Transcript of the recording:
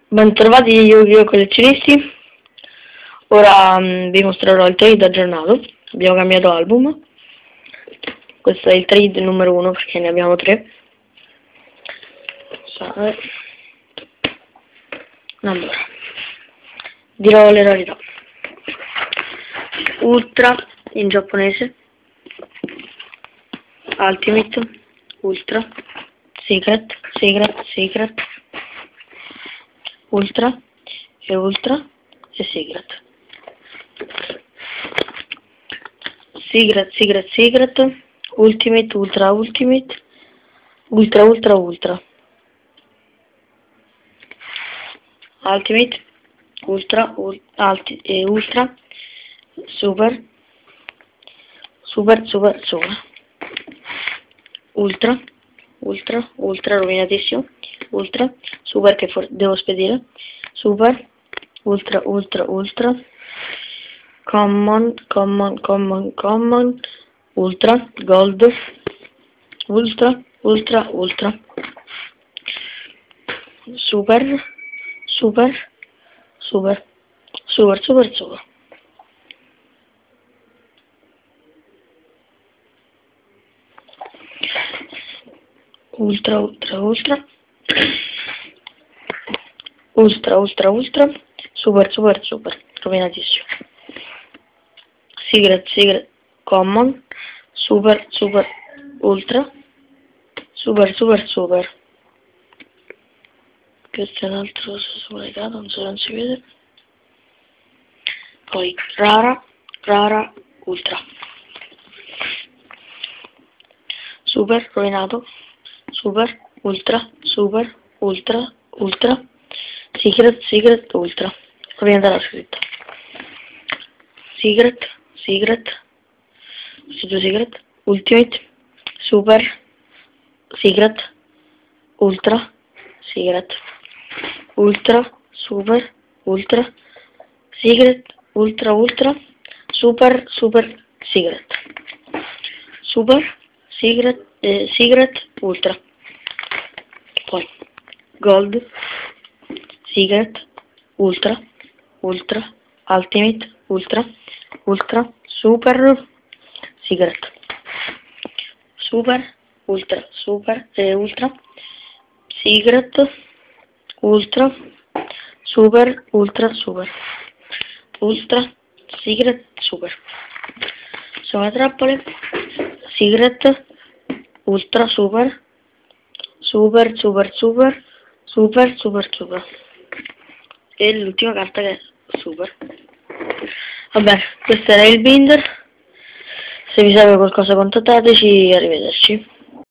Bentrovati Yu-Gi-Oh collezionisti. Ora vi mostrerò il trade aggiornato. Abbiamo cambiato album. Questo è il trade numero 1 perché ne abbiamo 3. Allora, dirò le rarità. Ultra in giapponese, Ultimate, Ultra, Secret, Ultra e Secret. Secret, Ultimate, Ultra, Ultimate, Ultra, Ultimate, Ultra, Super, Ultra rovinatissimo, Ultra, Super che devo spedire, Super, Ultra, Common, Ultra, Gold, Ultra, Super, Super, rovinatissimo. Secret, Common, Super, Ultra, Super. Questo è un altro sovraitato, non so se non si vede. Poi rara, Ultra. Super, rovinato, Super, Ultra, Secret, Ultra. Rovinata la scritta. Secret, Ultimate, Super, Secret, Ultra, Secret, Ultra, Super, Ultra, Secret, Ultra, Super, Secret, Super, Secret, Ultra. Poi Gold, Secret, Ultra, Ultimate, Ultra, Super, Secret, Super, Ultra, Secret, Ultra, Super, Ultra, Secret, Super. Sono le trappole, Secret, Ultra, Super. E l'ultima carta che è Super. Vabbè, questo era il binder. Se vi serve qualcosa contattateci, arrivederci.